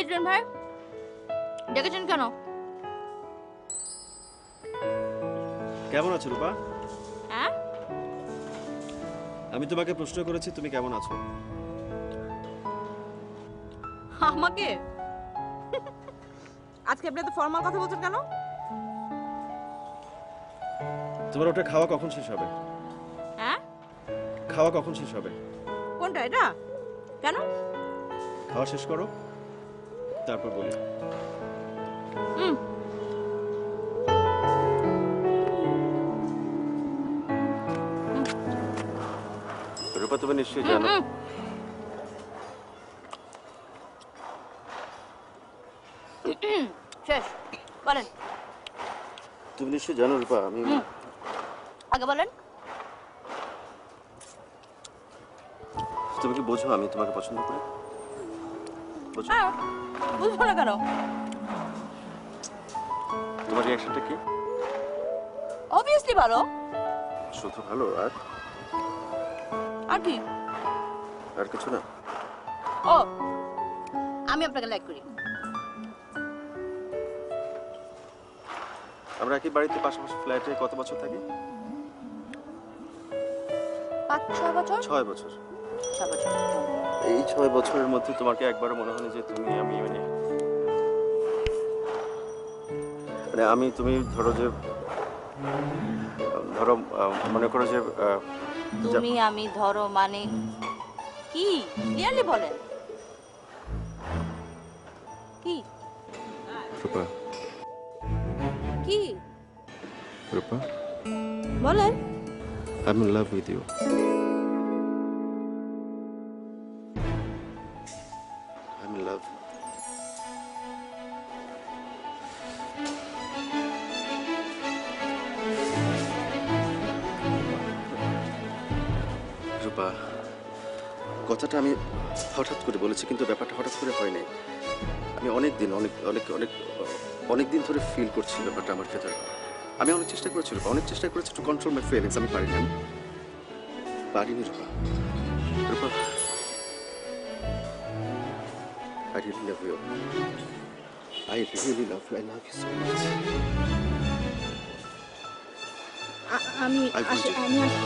Reason ভাই ডেকেছেন কেন? কেমন আছো রূপা? হ্যাঁ আমি তোমাকে প্রশ্ন করেছি তুমি কেমন আছো। আমাকে আজকে আপনি এত ফর্মাল কথা বলছেন কেন? তোমার ওটা খাওয়া কখন শেষ হবে? হ্যাঁ খাওয়া কখন শেষ হবে? কোনটা এটা? কেন? খাওয়া শেষ করো তারপর বলি। রূপা তুমি নিশ্চয়ই জানো শেষ বলেন। তুমি নিশ্চয়ই জানো রূপা আমি আগে বলেন। তুমি কি বোঝো আমি তোমাকে পছন্দ করি? বোঝো? হ্যাঁ বুঝবো না কেন? তোমার রিঅ্যাকশনটা কি? অবভিয়াসলি ভালো। শুধু ভালো আর কি? আর কিছু না? ও আমি আপনাকে লাইক করি। আমরা একই বাড়িতে পাশাপাশি ফ্ল্যাটে কত বছর থাকি? 5-6 বছর। 6 বছর। 6 বছর। এই 6 বছরের মধ্যে তোমাকে একবারও মনে হয়নি যে তুমি আমি মানে আমি তুমি ধরো মনে করো যে তুমি আমি ধরো মানে কি ক্লিয়ারলি বলেন কি? রূপা কি রূপা বলেন? I'm in love with you. I'm in love. রূপা কথাটা আমি হঠাৎ করে বলেছি কিন্তু ব্যাপারটা হঠাৎ করে হয়নি। আমি অনেক দিন ধরে ফিল করছি ব্যাপারটা আমার ভেতরে। আমি অনেক চেষ্টা করেছি রূপা, অনেক চেষ্টা করেছি টু কন্ট্রোল মাই ফিলিংস। আমি পারিনি রূপা। রূপা I really love you. I really love you. I love you so much. আমি I want আসি you. আমি আসি।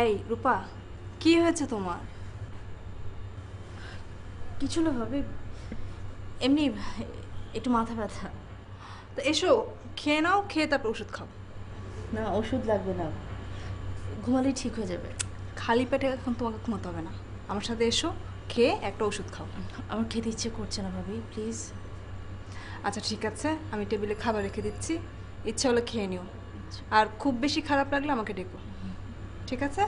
এই রূপা কি হয়েছে তোমার? কিছু না ভাবি, এমনি একটু মাথা ব্যথা। তো এসো খেয়ে নাও, খেয়ে তারপর ওষুধ খাও। না ওষুধ লাগবে না, ঘুমালেই ঠিক হয়ে যাবে। খালি পেটে এখন তোমাকে ঘুমাতে হবে না, আমার সাথে এসো, খেয়ে একটা ওষুধ খাও। আমার খেতে ইচ্ছে করছে না ভাবি, প্লিজ। আচ্ছা ঠিক আছে, আমি টেবিলে খাবার রেখে দিচ্ছি, ইচ্ছা হলে খেয়ে নিও, আর খুব বেশি খারাপ লাগলে আমাকে ডেকো, ঠিক আছে?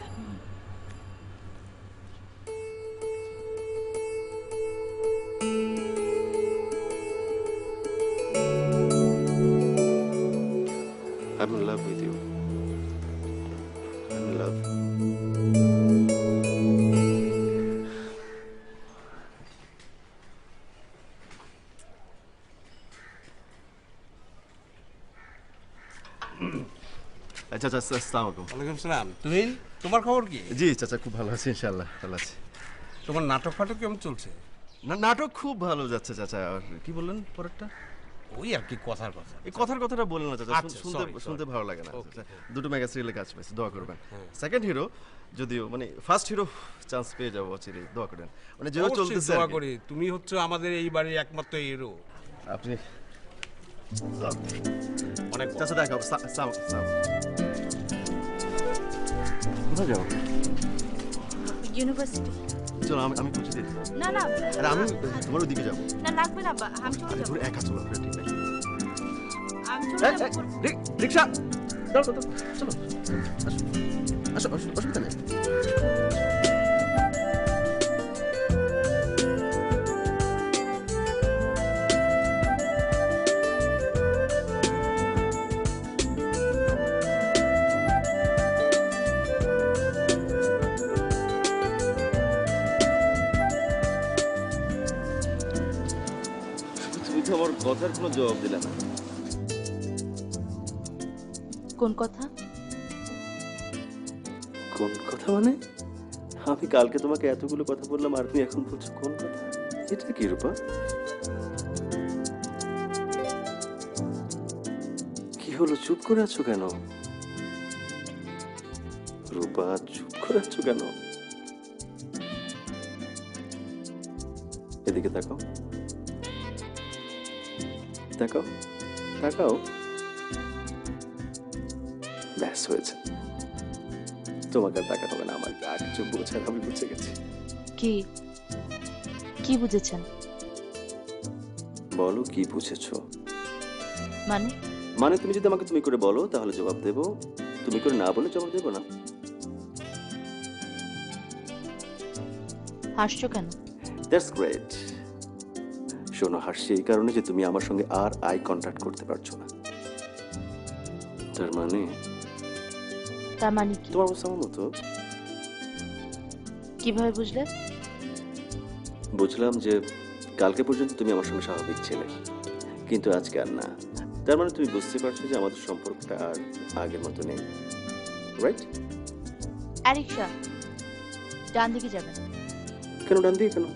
I'm in love with you. I'm in love. চাচা আসসালামু আলাইকুম। ওয়ালাইকুম সালাম। তুহিন, তোমার খবর কি? জি চাচা খুব ভালো আছি ইনশাআল্লাহ, ভালো আছি। তোমার নাটক ফাটক কেমন চলছে? না নাটক খুব ভালো যাচ্ছে চাচা। আর কি বললেন পরেরটা? ওই আর কি কথার কথা। এই কথাটা বলেন না চাচা, আচ্ছা, শুনতে ভালো লাগে না Okay, চাচা। দুটো মেগা সিরিয়ালে কাজ পেয়েছি, দোয়া করবেন। হ্যাঁ। সেকেন্ড হিরো যদিও মানে ফার্স্ট হিরো চান্স পেয়ে যাবো অচিরেই, দোয়া করেন। মানে যেভাবে অবশ্যই চলতেছে দোয়া আর কি। করি। তুমি হচ্ছে আমাদের এই বাড়ির একমাত্র হিরো। আপনি অনেক চাচা দেখা হবে। কোথায় যাও? ইউনিভার্সিটি। চলো আমি পৌঁছে দিই। না না আরে আমি তোমার ওদিকে যাবো। না লাগবে না আমি চলে আরে যাবো ধরে একা চলো, আপনার ঠিক নাই। আমি চলে যাবো রিক্সা দাও দাও, চলো আসো আসো, অসুবিধা নেই। তুমি তো আমার কথার কোনো জবাব দিলে না। কোন কথা কোন কথা মানে? আমি কালকে তোমাকে এতগুলো কথা বললাম আর তুমি এখন বলছো কোন কথা? এটা কি রূপা? কি হলো, চুপ করে আছো কেন? রূপা চুপ করে আছো কেন? এদিকে তাকাও, তাকাও তাকাও। ব্যাস হয়েছে, তোমাকে আর তাকাতে হবে না। আমার যা কিছু বোঝার আমি বুঝে গেছি। কি কি বুঝেছেন? বলো কি বুঝেছো? মানে মানে তুমি যদি আমাকে তুমি করে বলো তাহলে জবাব দেবো, তুমি করে না বলে জবাব দেবো না। হাসছো কেন? That's great. শোনো, হাসছি এই কারণে যে তুমি আমার সঙ্গে আর আই কন্ট্যাক্ট করতে পারছো না। তার মানে তার মানে কি? তোমার অবস্থা আমার মতো। কিভাবে বুঝলে? বুঝলাম যে কালকে পর্যন্ত তুমি আমার সঙ্গে স্বাভাবিক ছিলে, কিন্তু আজকে আর না। তার মানে তুমি বুঝতে পারছো যে আমাদের সম্পর্কটা আর আগের মতো নেই, রাইট? রিক্সা ডান দিকে যাবেন। কেন ডান দিকে কেন?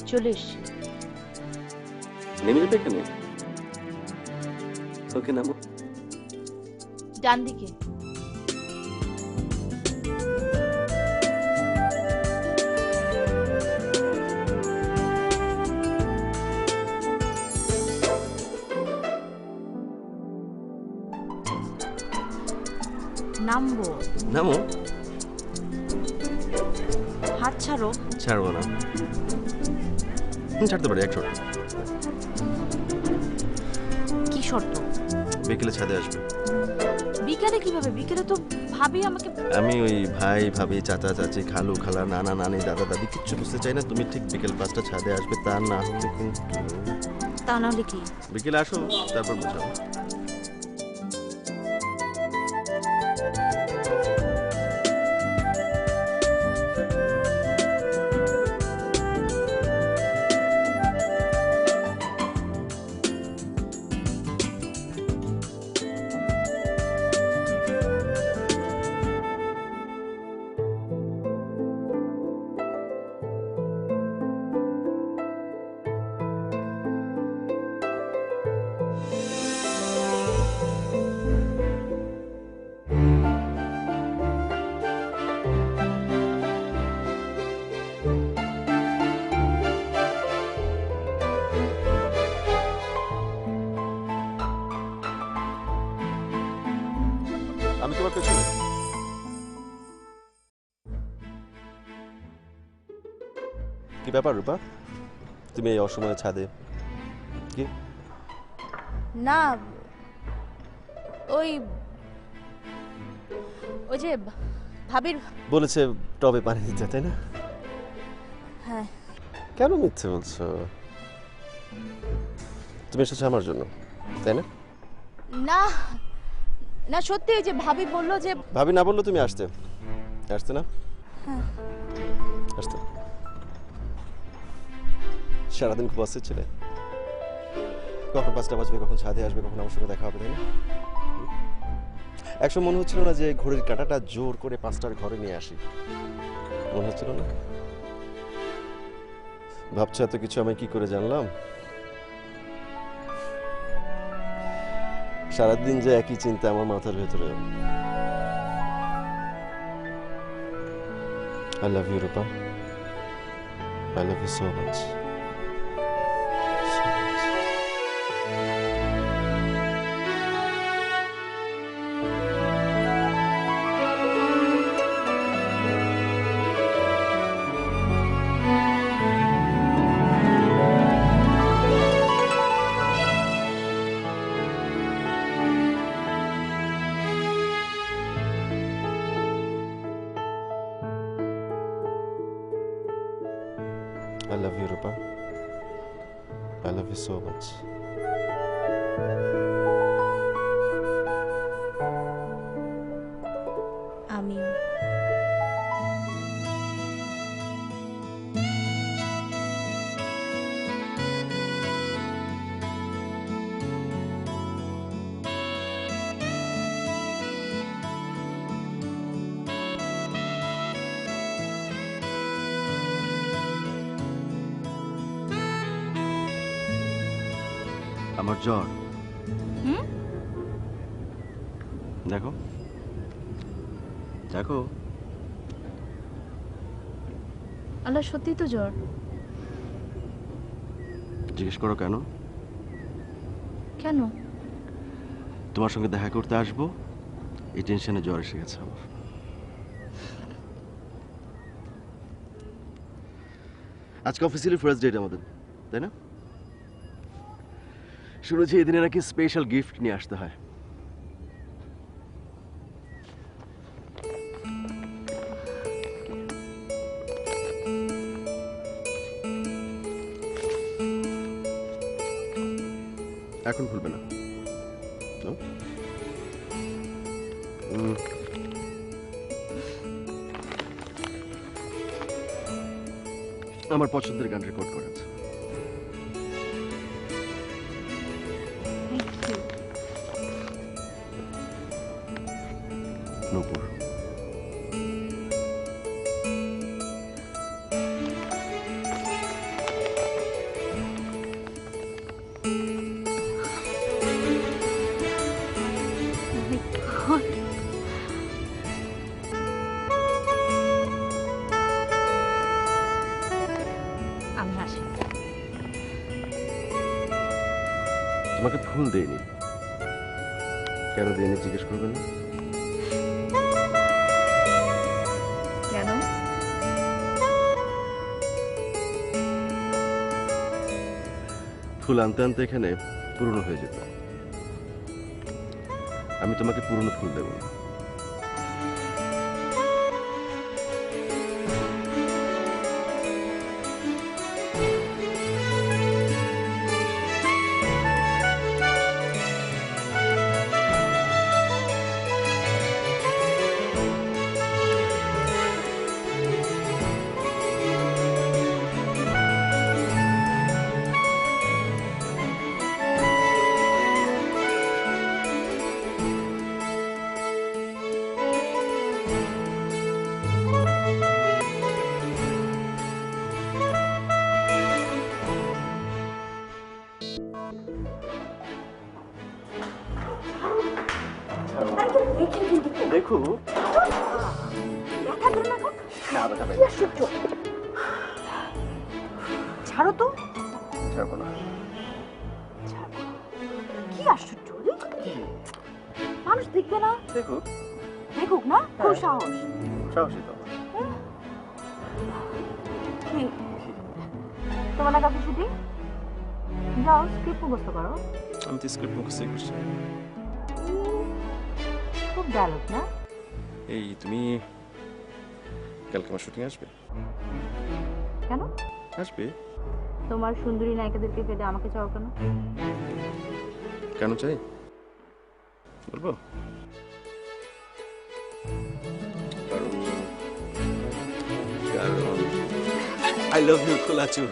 চলে এসছি। নেমে যাবে এখানে? ওকে নামো। ডান দিকে। নামবো। নামো। হাত ছাড়ো। ছাড়বো না। ছাড়তে পারি, এক শর্ত। কি শর্ত? বিকেলে ছাদে আসবে। বিকেলে কিভাবে? বিকেলে তো ভাবি আমাকে। আমি ওই ভাই ভাবি চাচা চাচি খালু খালা নানা নানি দাদা দাদি কিচ্ছু বুঝতে চাই না। তুমি ঠিক বিকেল 5টা ছাদে আসবে, তা না হলে কিন্তু। তা নাহলে কি? বিকেলে আসো, তারপর বুঝাবো। আমি তোমার পেছনে। কি ব্যাপার রূপা, তুমি এই অসময়ে ছাদে? কি? না ওই ওই যে ভাবির। বলেছে টবে পানি দিতে, তাই না? হ্যাঁ। কেন মিথ্যে বলছো? তুমি এসেছো আমার জন্য, তাই না? না না সত্যি, ওই যে ভাবি বললো যে। ভাবি না বললো তুমি আসতে আসতে না? আসতে। সারাদিন খুব অস্থির ছিলে। কখন 5টা বাজবে, কখন ছাদে আসবে, কখন আমার সঙ্গে দেখা হবে, তাই না? একসময় মনে হচ্ছিল না যে ঘড়ির কাঁটাটা জোর করে 5টার ঘরে নিয়ে আসি? মনে হচ্ছিল না? ভাবছো এত কিছু আমি কি করে জানলাম? সারাদিন যে একই চিন্তা আমার মাথার ভেতরে। I love you, Rupa. I love you so much. So much. I love you, Rupa. I love you so much. আমিও। আমার জ্বর। হুম? দেখো দেখো আল্লাহ, সত্যি তো জ্বর। জিজ্ঞেস করো কেন? কেন? তোমার সঙ্গে দেখা করতে আসবো, এই টেনশনে জ্বর এসে গেছে আমার। আজকে অফিসিয়ালি ফার্স্ট ডেট আমাদের, তাই না? শুনেছি এদিনে নাকি স্পেশাল গিফট নিয়ে আসতে হয়। এখন ভুলবে না। No? আমার পছন্দের গান রেকর্ড করেছে। নূপুর। আমি আসি। তোমাকে ফুল দেয়নি, কেন দেয়নি জিজ্ঞেস করবে না? কেন? ফুল আনতে আনতে এখানে পুরনো হয়ে যেত। আমি তোমাকে পুরনো ফুল দেব না। দেখো ছাড়ো তো। ছাড়বো না। কি আশ্চর্য রে? মানুষ দেখবে না? দেখো দেখুক না, খুব সাহস। সাহসী তো। কি? তোমার না কাছে ছুটি? যাও স্ক্রিপ্ট মুখস্থ করো। আমি তো স্ক্রিপ্ট মুখস্থ করছি। খুব ডায়লগ না? এই তুমি কালকে আমার শুটিং আসবে? কেন? আসবে। তোমার সুন্দরী নায়িকাদেরকে ফেলে আমাকে চাও কেন? কেন চাই বলবো? কারণ আই লাভ ইউ খোলাচুর।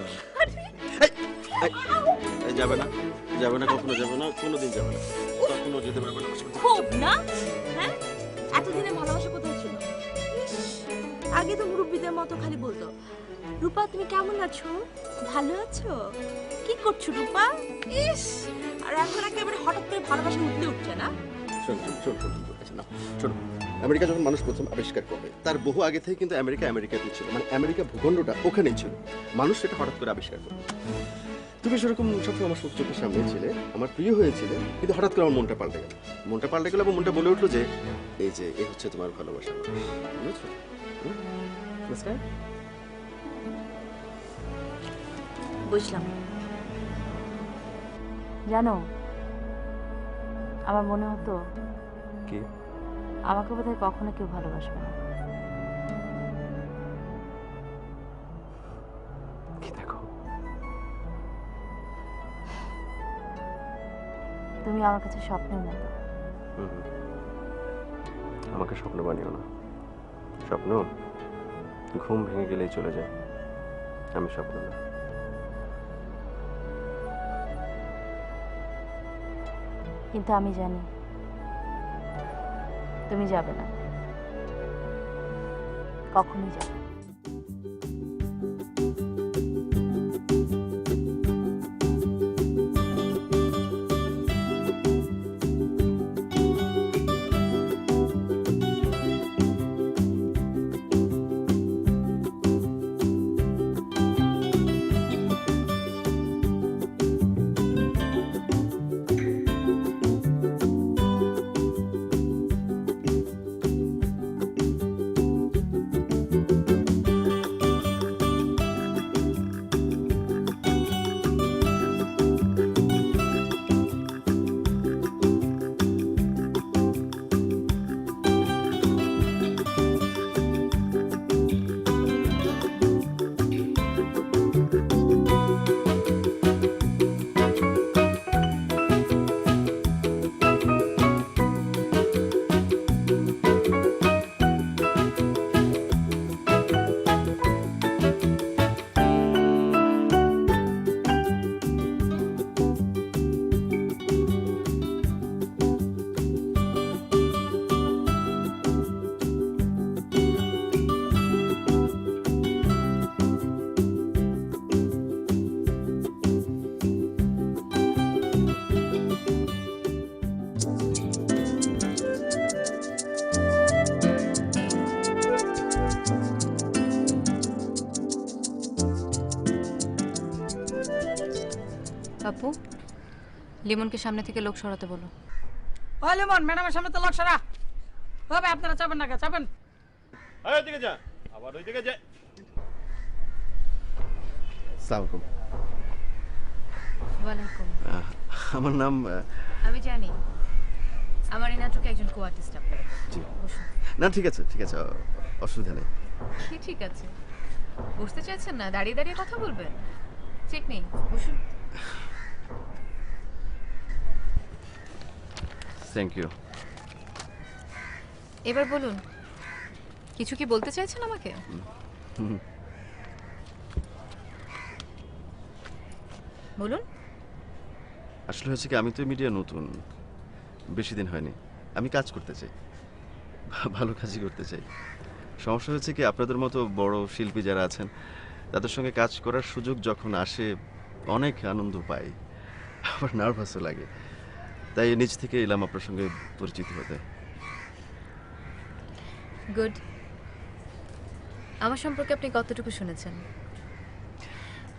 যাবে না, যাবে না, কখনো যাবে না, কোনোদিন যাবে না, কখনো যেতে পারবে না। খুব না? হ্যাঁ, এতদিনে ভালোবাসা কোথায় ছিল? আগে তো মুরব্বীদের মতো খালি বলতো, রূপা তুমি কেমন আছো, ভালো আছো, কি করছো রূপা? ইস, আর এখন একেবারে হঠাৎ করে ভালোবাসা উঠলে উঠছে না? শোন শোন শোন শোন শোন, আচ্ছা না শোন, আমেরিকা যখন মানুষ প্রথম আবিষ্কার করে তার বহু আগে থেকে কিন্তু আমেরিকাতেই ছিল, মানে আমেরিকা ভূখণ্ডটা ওখানেই ছিল, মানুষ সেটা হঠাৎ করে আবিষ্কার করে। তুমি সেরকম সবসময় আমার চোখের সামনে ছিলে, আমার প্রিয় হয়েছিল, কিন্তু হঠাৎ করে আমার মনটা পাল্টে গেল, মনটা পাল্টে গেল এবং মনটা বলে উঠলো যে এই যে এই হচ্ছে তোমার ভালোবাসা। বুঝেছো? বুঝলেন? বুঝলাম। জানো, আমার মনে হতো কি? আমাকে বোধহয় কখনো কেউ ভালোবাসবে না। কি দেখো তুমি আমার কাছে স্বপ্নের মতো। আমাকে স্বপ্ন বানিও না। স্বপ্ন ঘুম ভেঙে গেলেই চলে যায়, আমি স্বপ্ন না। কিন্তু আমি জানি তুমি যাবে না, কখনোই যাবে না। আপু, লিমনকে সামনে থেকে লোক সরাতে বলো। ও লিমন, ম্যাডামের সামনে তো লোক সারা হবে, আপনারা চাপেন না, চাপেন। ওইদিকে যা, আবার ওইদিকে যা। আসসালামু আলাইকুম। ওয়ালাইকুম। আমার নাম আমি জানি আমার এই নাটকে একজন কো আর্টিস্ট আপনার। জি। বসুন। না ঠিক আছে ঠিক আছে, অসুবিধা নেই। কি ঠিক আছে? বসতে চাইছেন না, দাঁড়িয়ে দাঁড়িয়ে কথা বলবেন? ঠিক নেই, বসুন। Thank you. এবার বলুন, কিছু কি বলতে চাইছেন আমাকে? বলুন। আসলে হচ্ছে কি, আমি তো মিডিয়া নতুন, বেশি দিন হয়নি। আমি কাজ করতে চাই, ভালো কাজই করতে চাই। সমস্যা হচ্ছে কি, আপনাদের মতো বড় শিল্পী যারা আছেন তাদের সঙ্গে কাজ করার সুযোগ যখন আসে অনেক আনন্দ পাই, আবার নার্ভাসও লাগে। তাই নিজ থেকে এলাম আপনার সঙ্গে পরিচিত হতে। গুড। আমার সম্পর্কে আপনি কতটুকু শুনেছেন?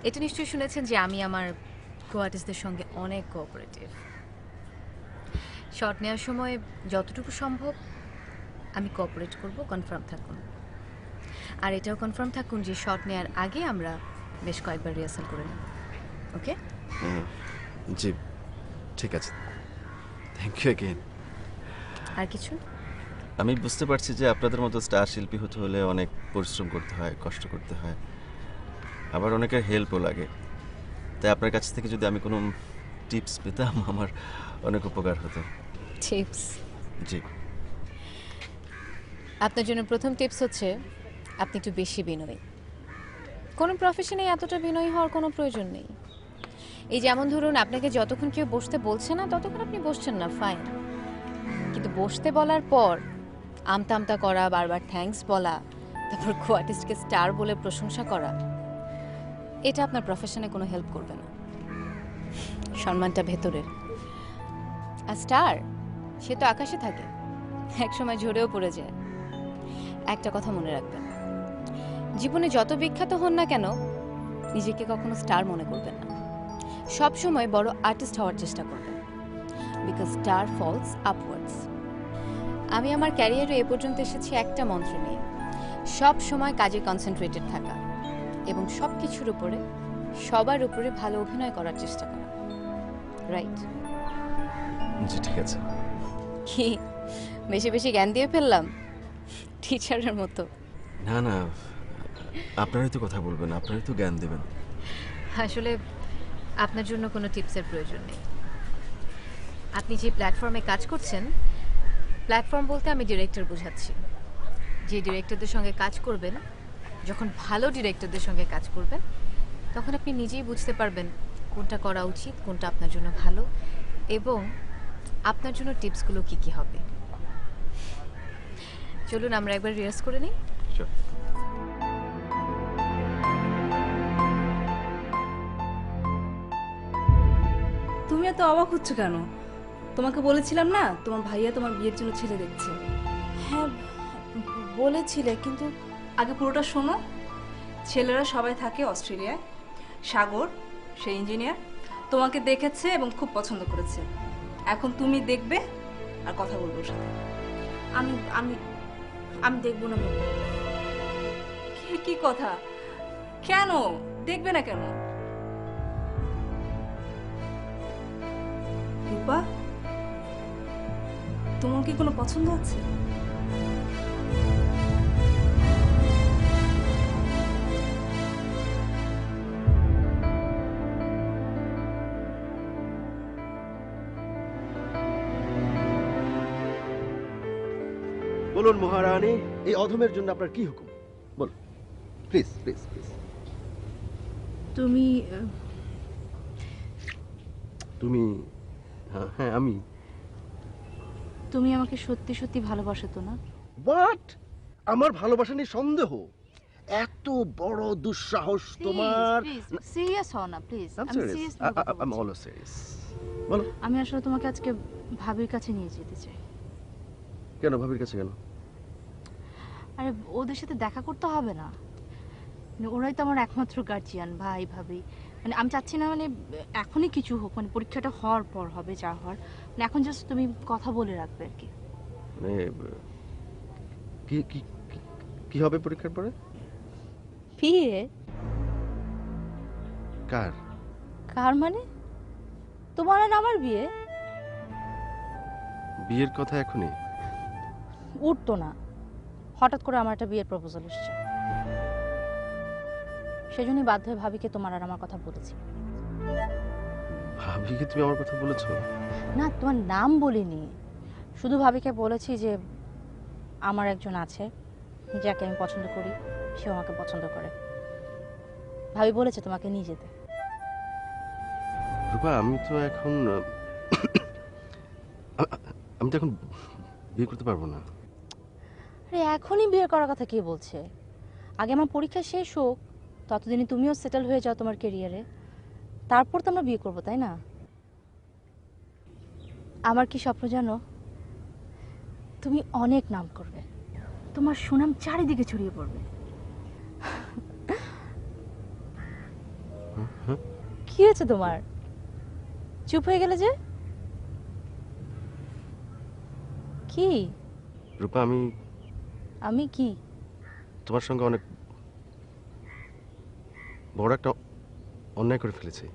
এটা নিশ্চয়ই শুনেছেন যে আমি আমার কো আর্টিস্টদের সঙ্গে অনেক কোঅপারেটিভ। শট নেওয়ার সময় যতটুকু সম্ভব আমি কোঅপারেট করব, কনফার্ম থাকুন। আর এটাও কনফার্ম থাকুন যে শট নেওয়ার আগে আমরা বেশ কয়েকবার রিহার্সাল করে নেব। ওকে? জি ঠিক আছে, থ্যাংক ইউ অ্যাগেন। আর কিছু? আমি বুঝতে পারছি যে আপনাদের মতো স্টার শিল্পী হতে হলে অনেক পরিশ্রম করতে হয়, কষ্ট করতে হয়, আবার অনেকের হেল্পও লাগে। তাই আপনার কাছ থেকে যদি আমি কোনো টিপস পেতাম আমার অনেক উপকার হতো। টিপস? জি। আপনার জন্য প্রথম টিপস হচ্ছে আপনি একটু বেশি বিনয়ী। কোনো প্রফেশনে এতটা বিনয়ী হওয়ার কোনো প্রয়োজন নেই। এই যেমন ধরুন, আপনাকে যতক্ষণ কেউ বসতে বলছে না ততক্ষণ আপনি বসছেন না, ফাইন। কিন্তু বসতে বলার পর আমতা আমতা করা, বারবার থ্যাঙ্কস বলা, তারপর কো আর্টিস্টকে স্টার বলে প্রশংসা করা, এটা আপনার প্রফেশনে কোনো হেল্প করবে না। সম্মানটা ভেতরের। আর স্টার, সে তো আকাশে থাকে, একসময় ঝরেও পড়ে যায়। একটা কথা মনে রাখবেন, জীবনে যত বিখ্যাত হন না কেন নিজেকে কখনো স্টার মনে করবেন না। সব সময় বড় আর্টিস্ট হওয়ার চেষ্টা করবেন, বিকজ স্টার ফলস আপওয়ার্ডস। আমি আমার ক্যারিয়ারে এ পর্যন্ত এসেছি একটা মন্ত্র নিয়ে, সব সময় কাজে কনসেন্ট্রেটেড থাকা এবং সব কিছুর উপরে, সবার উপরে ভালো অভিনয় করার চেষ্টা করা। রাইট? জি ঠিক আছে। কি বেশি বেশি জ্ঞান দিয়ে ফেললাম টিচারের মতো? না না, আপনারাই তো কথা বলবেন, আপনারাই তো জ্ঞান দেবেন। আসলে আপনার জন্য কোনো টিপসের প্রয়োজন নেই। আপনি যে প্ল্যাটফর্মে কাজ করছেন, প্ল্যাটফর্ম বলতে আমি ডিরেক্টর বোঝাচ্ছি। যে ডিরেক্টরদের সঙ্গে কাজ করবেন, যখন ভালো ডিরেক্টরদের সঙ্গে কাজ করবেন, তখন আপনি নিজেই বুঝতে পারবেন কোনটা করা উচিত, কোনটা আপনার জন্য ভালো, এবং আপনার জন্য টিপসগুলো কি কি হবে। চলুন আমরা একবার রিহার্স করে নিই। Sure. তুমি এত অবাক হচ্ছ কেন? তোমাকে বলেছিলাম না তোমার ভাইয়া তোমার বিয়ের জন্য ছেলে দেখছে। হ্যাঁ বলেছিলে, কিন্তু আগে পুরোটা শোনো। ছেলেরা সবাই থাকে অস্ট্রেলিয়ায়। সাগর, সে ইঞ্জিনিয়ার, তোমাকে দেখেছে এবং খুব পছন্দ করেছে। এখন তুমি দেখবে আর কথা বলবো ওর সাথে। আমি আমি আমি দেখবো না বাবা। কি কথা? কেন দেখবে না কেন? রূপা, তোমার কি কোনো পছন্দ আছে? বলুন মহারানী, এই অধমের জন্য আপনার কি হুকুম? বলুন প্লিজ প্লিজ প্লিজ। তুমি তুমি? হ্যাঁ হ্যাঁ আমি। তুমি আমাকে সত্যি সত্যি ভালোবাসো তো না? হোয়াট? আমার ভালোবাসা নিয়ে সন্দেহ? এত বড় দুঃসাহস তোমার? সিরিয়াস হও না please. I'm serious. I'm always serious. বলো। আমি আসলে তোমাকে আজকে ভাবির কাছে নিয়ে যেতে চাই। কেন ভাবির কাছে কেন? আরে ওদের সাথে দেখা করতে হবে না, মানে ওরাই তো আমার একমাত্র গার্জিয়ান, ভাই ভাবি। মানে আমি চাচ্ছি না মানে এখনই কিছু হোক, মানে পরীক্ষাটা হওয়ার পর হবে যা হওয়ার, মানে এখন জাস্ট তুমি কথা বলে রাখবে আর কি। মানে কি কি কি হবে পরীক্ষার পরে? বিয়ে? কার? কার মানে? তোমার আর আমার বিয়ে? বিয়ের কথা এখনই? উঠতো না, হঠাৎ করে আমার একটা বিয়ের প্রপোজাল এসেছে, সেজন্যই বাধ্য হয়ে ভাবিকে তোমার আর আমার কথা বলেছি। ভাবিকে তুমি আমার কথা বলেছো? না, তোমার নাম বলিনি, শুধু ভাবিকে বলেছি যে আমার একজন আছে যাকে আমি পছন্দ করি, সেও আমাকে পছন্দ করে। ভাবি বলেছে তোমাকে নিয়ে যেতে। রূপা, আমি তো এখন বিয়ে করতে পারবো না। আরে এখনই বিয়ে করার কথা কে বলছে? আগে আমার পরীক্ষা শেষ হোক, ততদিনে তুমিও সেটেল হয়ে যাও তোমার ক্যারিয়ারে, তারপর তো আমরা বিয়ে করবো, তাই না? আমার কি স্বপ্ন জানো? তুমি অনেক নাম করবে, তোমার সুনাম চারিদিকে ছড়িয়ে পড়বে। কি হয়েছে তোমার? চুপ হয়ে গেলে যে? কি? রূপা, আমি কি? তোমার সঙ্গে অনেক বড় একটা অন্যায় করে ফেলেছি।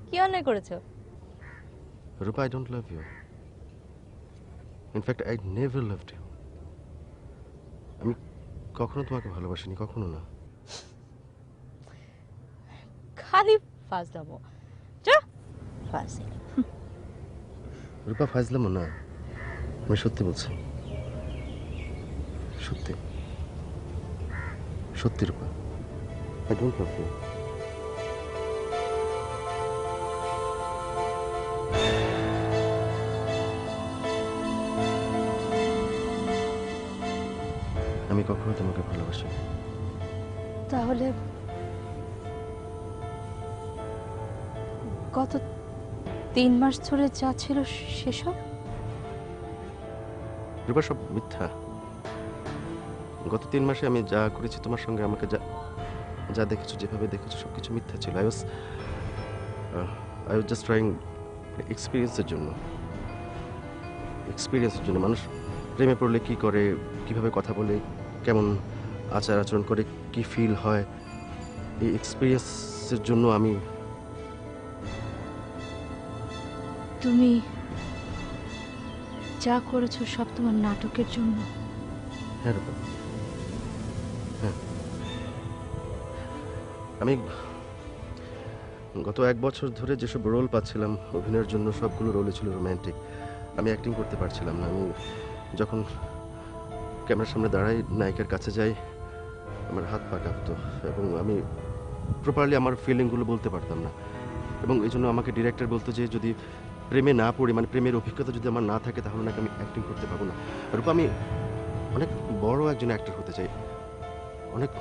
কি অন্যায় করেছো? রূপা, I don't love you. In fact, I never loved you. আমি কখনো তোমাকে ভালোবাসিনি, কখনো না। খালি ফাজলামো, যা ফাজিল। রূপা, ফাজলামো না, আমি সত্যি বলছি, সত্যি সত্যি রূপা, I don't love you. আমি কখনো তোমাকে ভালোবাসি। তাহলে গত 3 মাস ধরে যা ছিল সেসব? রূপা, সব মিথ্যা। গত 3 মাসে আমি যা করেছি তোমার সঙ্গে, আমাকে যা যা দেখেছো, যেভাবে দেখেছো, সবকিছু মিথ্যা ছিল। আই ওয়াজ জাস্ট ট্রাইং এক্সপিরিয়েন্সের জন্য। মানুষ প্রেমে পড়লে কি করে, কিভাবে কথা বলে, কেমন আচার আচরণ করে, কি ফিল হয়, এই এক্সপিরিয়েন্সের জন্য আমি। তুমি যা করেছো সব তোমার নাটকের জন্য? হ্যাঁ রূপা, হ্যাঁ। গত 1 বছর ধরে যেসব রোল পাচ্ছিলাম অভিনয়ের জন্য সবগুলো রোলে ছিল রোম্যান্টিক। আমি অ্যাক্টিং করতে পারছিলাম না। আমি যখন ক্যামেরার সামনে দাঁড়াই, নায়িকার কাছে যাই, আমার হাত পা কাঁপতো এবং আমি প্রপারলি আমার ফিলিংগুলো বলতে পারতাম না। এবং এই জন্য আমাকে ডিরেক্টর বলতো যে যদি প্রেমে না পড়ি, মানে প্রেমের অভিজ্ঞতা যদি আমার না থাকে, তাহলে নাকি আমি অ্যাক্টিং করতে পারবো না। রূপা, আমি অনেক বড় একজন অ্যাক্টর হতে চাই, অনেক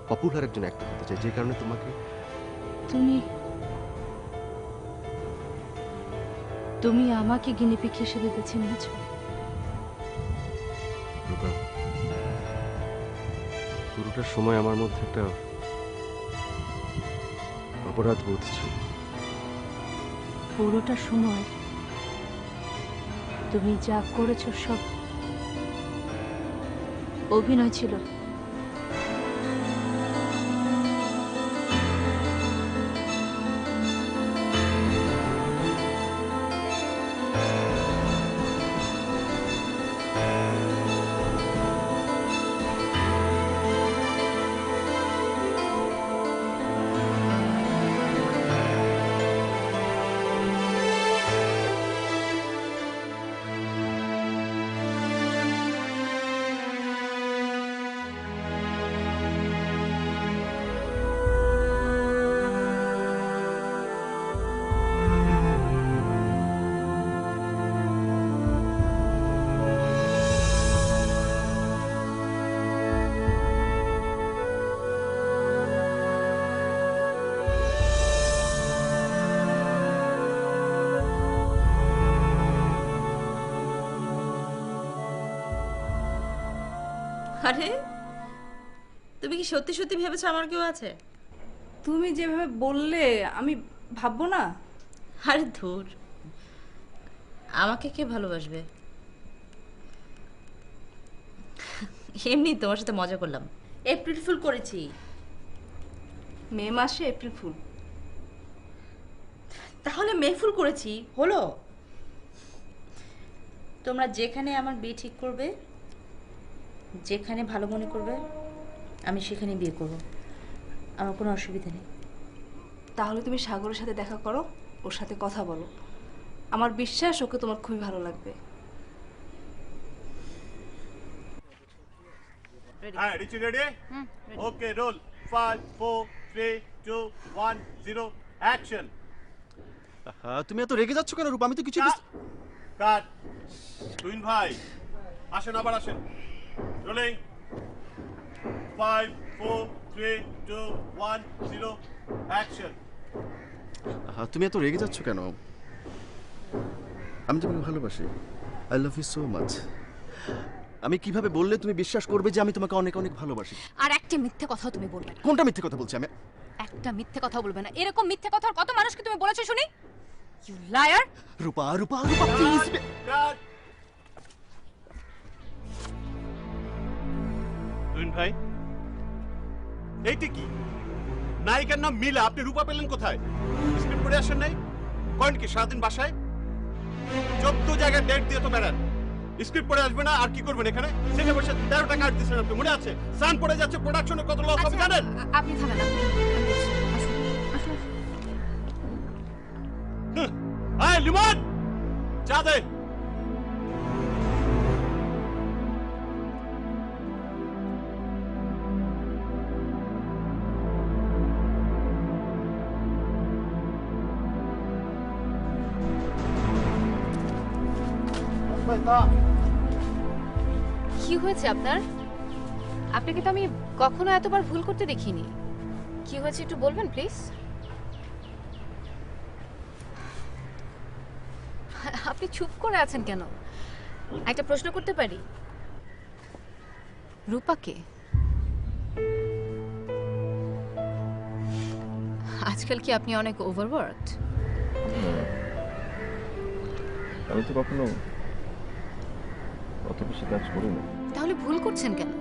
পপুলার একজন অ্যাক্টর হতে চাই, যে কারণে তোমাকে। তুমি আমাকে গিনিপিগ হিসেবে বেছে নিয়েছো। রূপা, পুরোটা সময় আমার মধ্যে একটা অপরাধ বোধ ছিল। পুরোটা সময় তুমি যা করেছো সব অভিনয় ছিল। আরে তুমি কি সত্যি সত্যি ভেবেছো আমার কেউ আছে? তুমি যেভাবে বললে আমি ভাববো না? আরে ধুর, আমাকে কে ভালোবাসবে? এমনি তোমার সাথে মজা করলাম, এপ্রিল ফুল করেছি। মে মাসে এপ্রিল ফুল? তাহলে মে ফুল করেছি, হলো। তোমরা যেখানে আমার বিয়ে ঠিক করবে, যেখানে ভালো মনে করবে, আমি সেখানে বিয়ে করব, আমার কোনো অসুবিধা নেই। তাহলে তুমি সাগরের সাথে দেখা করো, ওর সাথে কথা বলো। আমার বিশ্বাস ওকে তোমার খুবই ভালো লাগবে। হ্যাঁ, রিচি রেডি? ওকে, রোল 5 4 3 2 1 0 অ্যাকশন। তুমি এত রেগে যাচ্ছ কেন রূপা? আমি তো কিছু কাট। টুইন ভাই আসেন, আবার আসেন। Rolling 5 4 3 2 1 0 action. তুমি এত রেগে যাচ্ছ কেন? আমি তোমাকে ভালোবাসি। I love you so much. আমি কিভাবে বললে তুমি বিশ্বাস করবে যে আমি তোমাকে অনেক অনেক ভালোবাসি? আর একটা মিথ্যে কথাও তুমি বলবে না। কোনটা মিথ্যে কথা বলছি আমি? একটা মিথ্যে কথা বলবে না। এরকম মিথ্যে কথা আর কত মানুষকে তুমি বলেছো শুনি? You liar! Rupa Rupa Rupa please. Cut. Twin ভাই, এইটা কি? নায়িকার নাম মিলা, আপনি রূপা পেলেন কোথায়? স্ক্রিপ্ট পড়ে আসেন নাই? কয়েন কি সারাদিন বাসায় 14 জায়গায় ডেট দিয়ে তো বেড়ান। স্ক্রিপ্ট পড়ে আসবে না আর কি করবেন এখানে? সেটা বসে 13 টাকা কাট দিচ্ছেন আপনি, মনে আছে? সান পড়ে যাচ্ছে, প্রোডাকশনে কত লস হবে জানেন? আপনি থামেন। আয় লিমন, চা দে। কি হয়েছে আপনার? আপনাকে তো আমি কখনো এতবার ভুল করতে দেখিনি। কি হয়েছে একটু বলবেন প্লিজ? আপনি চুপ করে আছেন কেন? একটা প্রশ্ন করতে পারি? রূপাকে আজকাল কি আপনি অনেক ওভারওয়ার্কড? আমি তো কখনো অত বেশি কাজ করি না। তাহলে ভুল করছেন কেন?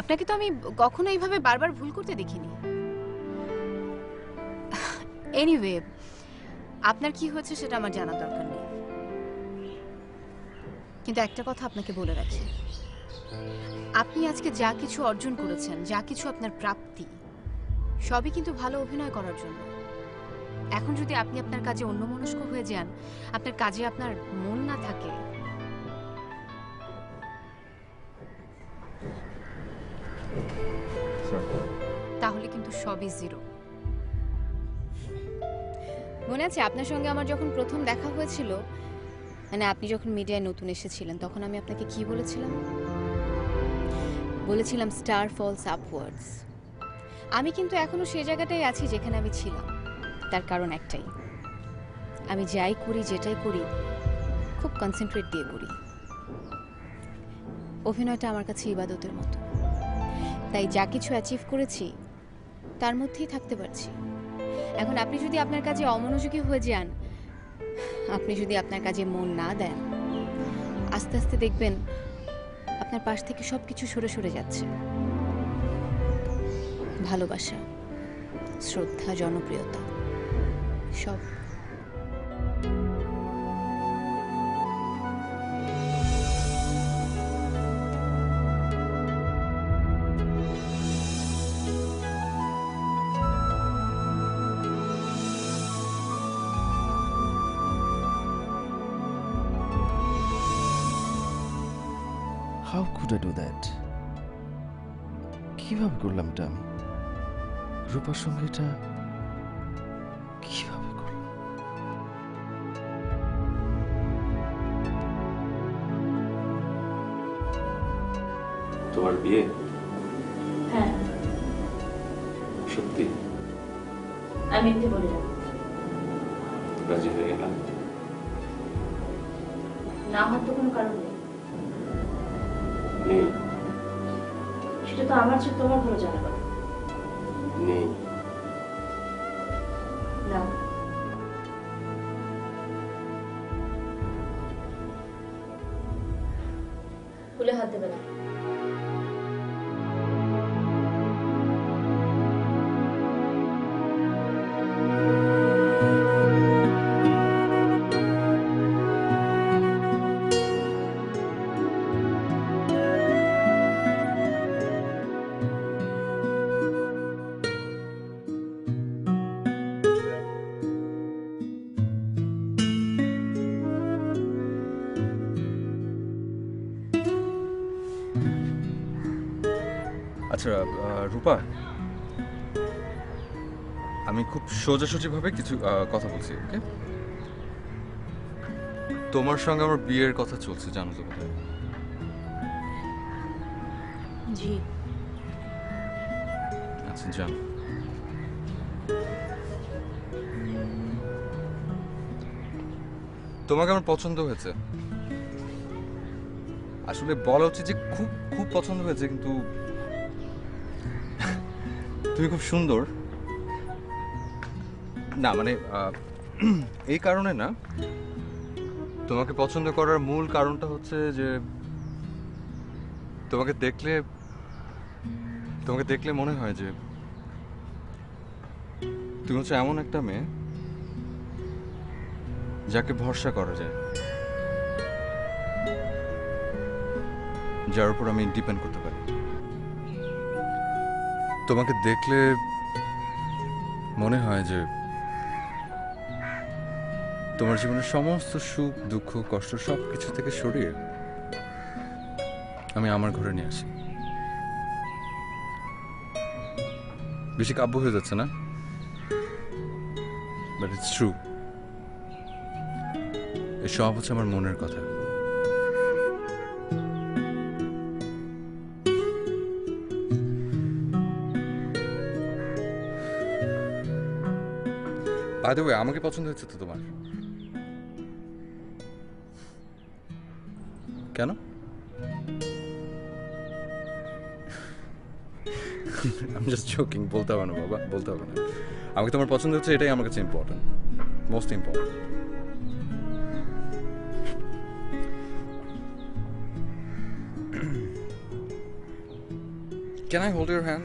আপনাকে তো আমি কখনো এইভাবে বারবার ভুল করতে দেখিনি। এনিওয়ে, আপনার কি হয়েছে সেটা আমার জানার দরকার নেই, কিন্তু একটা কথা আপনাকে বলে রাখি, আপনি আজকে যা কিছু অর্জন করেছেন, যা কিছু আপনার প্রাপ্তি, সবই কিন্তু ভালো অভিনয় করার জন্য। এখন যদি আপনি আপনার কাজে অন্যমনস্ক হয়ে যান, আপনার কাজে আপনার মন না থাকে, তাহলে কিন্তু সবই জিরো। মনে আছে আপনার সঙ্গে আমার যখন প্রথম দেখা হয়েছিল, মানে আপনি যখন মিডিয়ায় নতুন এসেছিলেন, তখন আমি আপনাকে কি বলেছিলাম? বলেছিলাম স্টার ফলস আপওয়ার্ডস। আমি কিন্তু এখনো সেই জায়গাটাই আছি যেখানে আমি ছিলাম। তার কারণ একটাই, আমি যাই করি, যেটাই করি, খুব কনসেন্ট্রেট দিয়ে করি। অভিনয়টা আমার কাছে ইবাদতের মতো, তাই যা কিছু অ্যাচিভ করেছি তার মধ্যেই থাকতে পারছি। এখন আপনি যদি আপনার কাজে অমনোযোগী হয়ে যান, আপনি যদি আপনার কাজে মন না দেন, আস্তে আস্তে দেখবেন আপনার পাশ থেকে সব কিছু সরে সরে যাচ্ছে। ভালোবাসা, শ্রদ্ধা, জনপ্রিয়তা, সব। How could I do that? কিভাবে করলাম এটা আমি? রূপার সঙ্গে এটা কিভাবে করলাম? তোমার বিয়ে? হ্যাঁ, সত্যি আমি মিথ্যে বলি না। রাজি হয়ে গেলাম। না হওয়ার তো কোনো কারণ নেই। নেই? সেটা তো আমার চেয়ে তোমার ভালো জানা কথা। নেই। না, খুলে হাত দেবে না। আচ্ছা রূপা, আমি খুব সোজাসুজিভাবে কিছু কথা বলছি, ওকে? তোমার সঙ্গে আমার বিয়ের কথা চলছে, জানো তো বোধহয়। জি। আচ্ছা, জানো। তোমাকে আমার পছন্দ হয়েছে। আসলে বলা উচিত যে খুব খুব পছন্দ হয়েছে, কিন্তু তুমি খুব সুন্দর। না মানে এই কারণে না, তোমাকে পছন্দ করার মূল কারণটা হচ্ছে যে তোমাকে দেখলে মনে হয় যে তুমি হচ্ছে এমন একটা মেয়ে যাকে ভরসা করা যায়, যার উপর আমি ডিপেন্ড করতে পারি। তোমাকে দেখলে মনে হয় যে তোমার জীবনের সমস্ত সুখ, দুঃখ, কষ্ট সব কিছু থেকে সরিয়ে আমি আমার ঘরে নিয়ে আসি। বেশি কাব্য হয়ে যাচ্ছে না? But it's true. এই সব হচ্ছে আমার মনের কথা। বাই দ্য ওয়ে, আমাকে পছন্দ হচ্ছে তো তোমার? কেন? আমি জাস্ট জোকিং। বলতে হবে না বাবা, বলতে হবে না। আমাকে তোমার পছন্দ হচ্ছে, এটাই আমার কাছে important, most important. Can I hold your hand?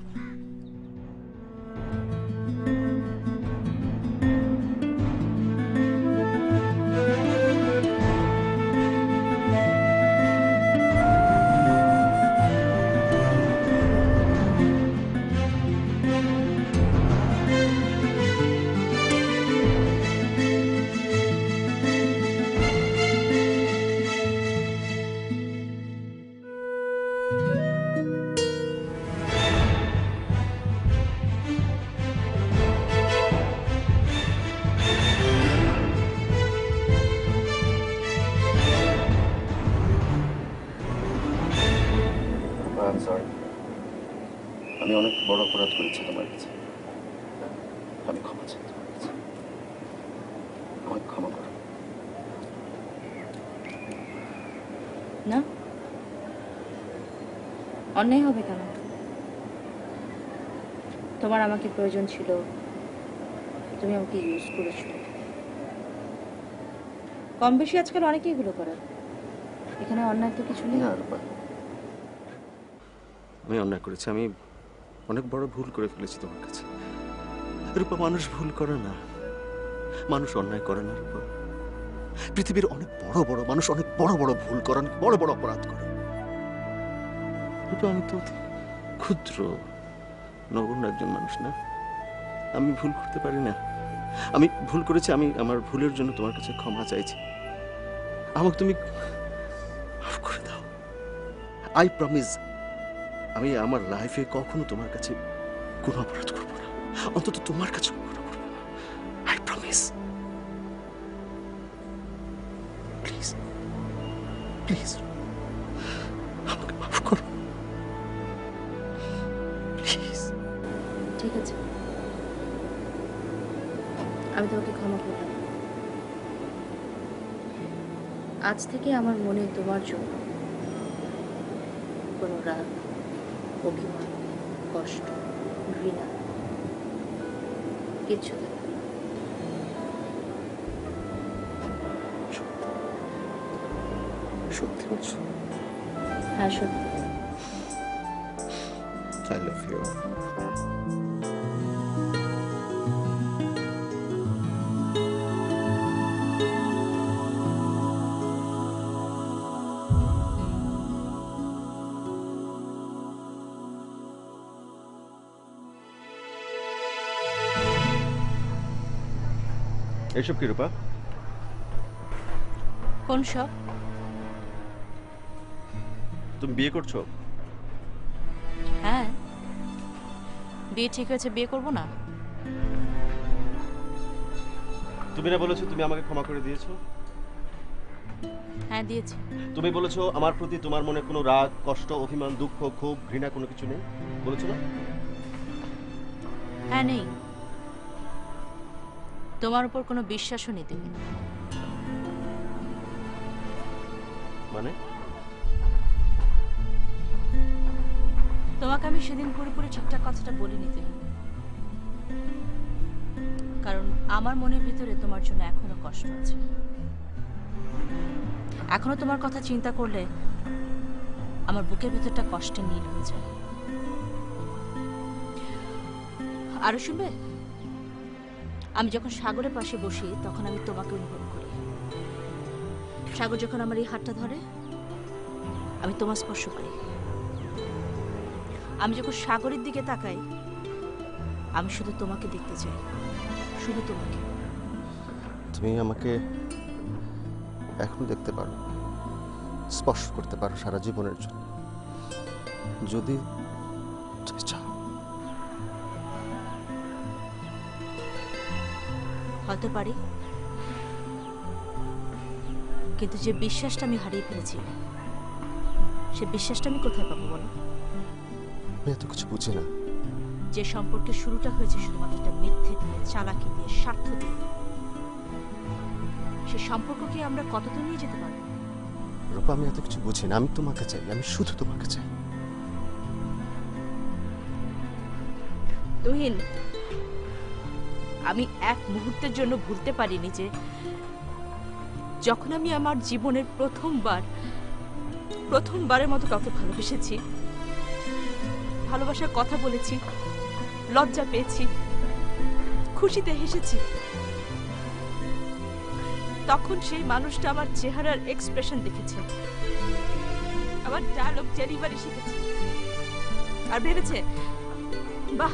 I sorry, আমি অনেক বড় অপরাধ করেছি তোমার কাছে। আমি ক্ষমা চাই তোমার কাছে, আমাকে ক্ষমা করো। না, অন্যায় হবে কেন? তোমার আমাকে প্রয়োজন ছিল, তুমি আমাকে ইউজ করেছো। কম বেশি আজকাল অনেকেই এগুলো করে, এখানে অন্যায় তো কিছু নেই। না রূপা, আমি অন্যায় করেছি, আমি অনেক বড় ভুল করে ফেলেছি তোমার কাছে। রূপা, মানুষ ভুল করে না, মানুষ অন্যায় করে না রূপা। পৃথিবীর অনেক বড় বড় মানুষ অনেক বড় বড় ভুল করে, অনেক বড় বড় অপরাধ করে। রূপা, আমি তো অতি ক্ষুদ্র নগণ্য একজন মানুষ না, আমি ভুল করতে পারি না। আমি ভুল করেছি, আমি আমার ভুলের জন্য তোমার কাছে ক্ষমা চাইছি। আমাকে তুমি মাফ করে দাও। আই প্রমিস, আমি আমার লাইফে কখনো তোমার কাছে কোনো অপরাধ করবো না, অন্তত তোমার কাছে কোনো করবো না। I promise. প্লিজ প্লিজ আমাকে মাফ করো প্লিজ। ঠিক আছে, আমি তোমাকে ক্ষমা করলাম। আজ থেকে আমার মনে তোমার জন্য কোনো রাগ, অভিমান, কষ্ট, ঘৃণা কিচ্ছু থাকবে না। সত্যি বলছো? হ্যাঁ, সত্যি। I love you. এসব কি রূপা? কোন সব? তুমি বিয়ে করছো? হ্যাঁ, বিয়ে ঠিক হয়েছে, বিয়ে করবো না? তুমি না বলেছো তুমি আমাকে ক্ষমা করে দিয়েছো? হ্যাঁ, দিয়েছি। তুমি বলেছো আমার প্রতি তোমার মনে কোনো রাগ, কষ্ট, অভিমান, দুঃখ, ক্ষোভ, ঘৃণা কোনো কিছু নেই, বলেছো না? হ্যাঁ, নেই। তোমার উপর কোনো বিশ্বাসও নেই তুমি। মানে? তোমাকে আমি সেদিন পুরোপুরি ঠিকঠাক কথাটা বলিনি তুমি, কারণ আমার মনের ভিতরে তোমার জন্য এখনো কষ্ট আছে। এখনো তোমার কথা চিন্তা করলে আমার বুকের ভিতরটা কষ্টে নীল হয়ে যায়। আরো শুনবে? আমি যখন সাগরের পাশে বসি তখন আমি তোমাকে অনুভব করি। সাগর যখন আমার এই হাতটা ধরে আমি তোমার স্পর্শ পাই। আমি যখন সাগরের দিকে তাকাই আমি শুধু তোমাকে দেখতে চাই, শুধু তোমাকে। তুমি আমাকে এখনো দেখতে পারো, স্পর্শ করতে পারো সারা জীবনের জন্য, যদি তুমি চাও। হতে পারি, কিন্তু যে বিশ্বাসটা আমি হারিয়ে ফেলেছি সে বিশ্বাসটা আমি কোথায় পাবো বলো? আমি এত কিছু বুঝি না। যে সম্পর্কের শুরুটা হয়েছে শুধুমাত্র একটা মিথ্যে দিয়ে, চালাকি দিয়ে, স্বার্থ দিয়ে, সে সম্পর্ককে আমরা কতদূর নিয়ে যেতে পারবো? রূপা, আমি এত কিছু বুঝি না, আমি তোমাকে চাই, আমি শুধু তোমাকে চাই। তুহিন, আমি এক মুহূর্তের জন্য ভুলতে পারিনি যে যখন আমি আমার জীবনের প্রথমবারের মতো কাউকে ভালোবেসেছি, ভালোবাসার কথা বলেছি, লজ্জা পেয়েছি, খুশিতে হেসেছি, তখন সেই মানুষটা আমার চেহারার এক্সপ্রেশন দেখেছে, আমার ডায়লগ ডেলিভারি শিখেছে, আর ভেবেছে বাহ,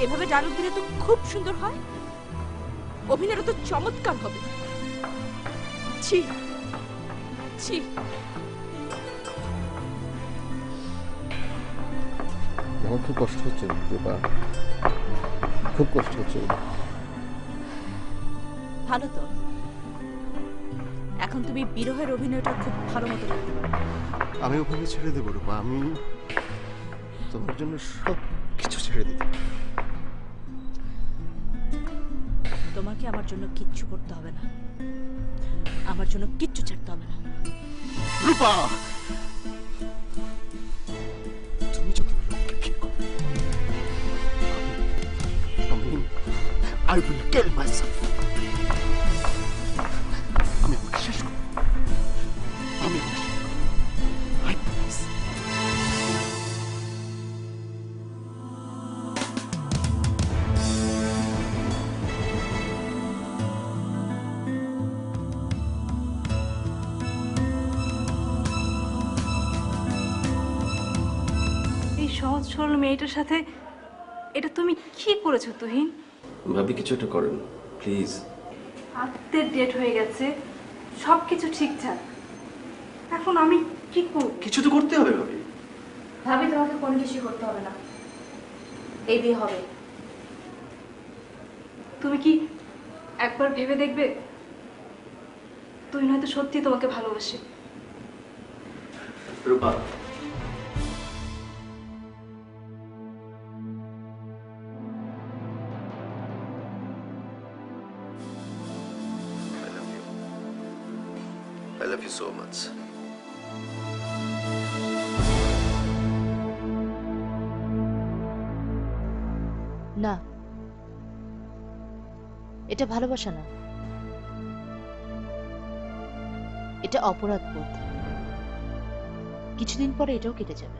এভাবে ডায়লগ দিলে তো খুব সুন্দর হয়, অভিনয়টা তো চমৎকার হবে। ছি ছি, আমার খুব কষ্ট হচ্ছে রূপা, খুব কষ্ট হচ্ছে। ভালো তো, এখন তুমি বিরহের অভিনয়টা খুব ভালো মতো করতে পারো। আমি ওখানে ছেড়ে দেবো রূপা, আমি তোমার জন্য সব কিছু ছেড়ে দিতে। তোমাকে আমার জন্য কিচ্ছু করতে হবে না, আমার জন্য কিচ্ছু ছাড়তে হবে না। রূপা, তুমি যদি লোককে বিয়ে করো, আমি I will kill myself. আমি আমাকে শেষ করব, আমি আমাকে শেষ করব। I promise. এই সহজ সরল মেয়েটার সাথে এটা তুমি কি করেছো তুহিন? ভাবি কিছু একটা করেন প্লিজ। হাতের ডেট হয়ে গেছে, সবকিছু ঠিকঠাক, এখন আমি কি করব? কিছু তো করতে হবে ভাবি। ভাবি তোমাকে কোনো কিছু করতে হবে না, এই বিয়ে হবে। তুমি কি একবার ভেবে দেখবে, তুই হয়তো সত্যি তোমাকে ভালোবাসে। রূপা, I love you so much. না, এটা ভালোবাসা না, এটা অপরাধ বোধ। কিছুদিন পরে এটাও কেটে যাবে।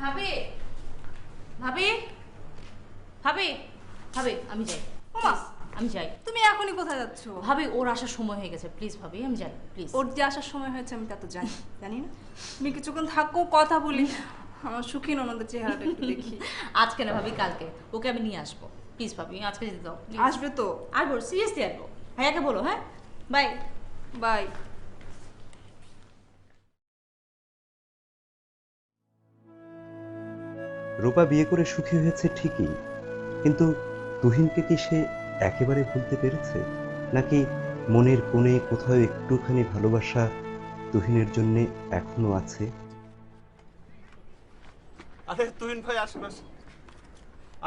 ভাবি, ভাবি, ভাবি, ভাবি, আমি যাই। ওমা, আমি যাই। তুমি এখনই কোথায় যাচ্ছ? ভাবি, ওর আসার সময় হয়ে গেছে, প্লিজ ভাবি আমি যাই, প্লিজ। ওর যে আসার সময় হয়েছে আমি তা তো জানি, জানি না? তুমি কিছুক্ষণ থাকো, কথা বলি, আমার সুখী ননদের চেহারাটা একটু দেখি। আজকে না ভাবি, কালকে ওকে আমি নিয়ে আসবো, প্লিজ ভাবি আজকে যেতে দাও। আসবে তো? আসবো, সিরিয়াসলি আসবো। ভাইয়াকে বলো। হ্যাঁ, বাই বাই। রূপা বিয়ে করে সুখী হয়েছে ঠিকই, কিন্তু তুহিনকে কি সে একেবারে ভুলতে পেরেছে, নাকি মনের কোণে কোথাও একটুখানি ভালোবাসা তুহিনের জন্য এখনো আছে? আরে তুহিন ভাই আসেন, আসেন,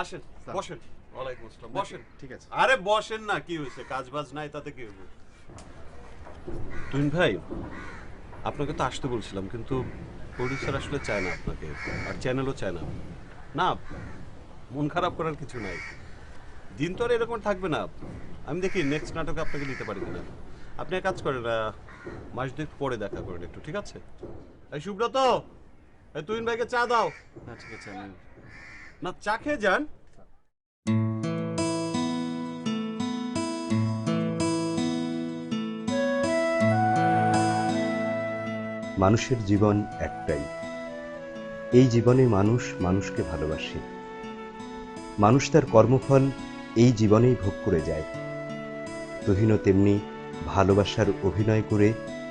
আসেন, বসেন। ওয়ালাইকুম আসসালাম, বসেন। ঠিক আছে। আরে বসেন না, কি হয়েছে? কাজ বাজ নাই তাতে কি হলো? তুহিন ভাই, আপনাকে তো আসতে বলছিলাম, কিন্তু প্রডিউসার আসলে চায় না আপনাকে, আর চ্যানেলও চায় না। না, মন খারাপ করার কিছু নাই, দিন তো আর এরকম থাকবে না। আমি দেখি নেক্সট নাটকে আপনাকে নিতে পারি কিনা। আপনি এক কাজ করেন, মাস দুয়েক পরে দেখা করেন একটু, ঠিক আছে? এই সুব্রত, এই তুহিন ভাইকে চা দাও। না ঠিক আছে, আমি না, চা খেয়ে যান। মানুষের জীবন একটাই, এই জীবনে মানুষ মানুষকে ভালোবাসে, মানুষ তার কর্মফল এই জীবনেই ভোগ করে যায়। তুহিনও তেমনি ভালোবাসার অভিনয় করে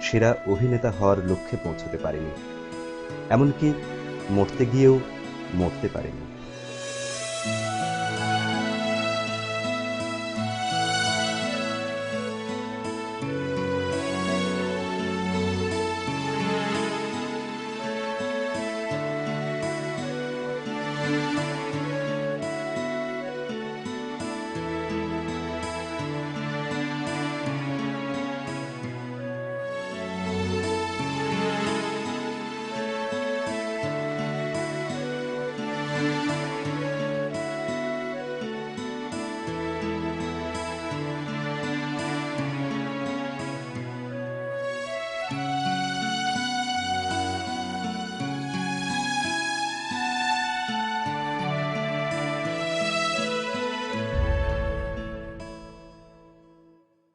সেরা অভিনেতা হওয়ার লক্ষ্যে পৌঁছতে পারেনি, এমনকি মরতে গিয়েও মরতে পারেনি।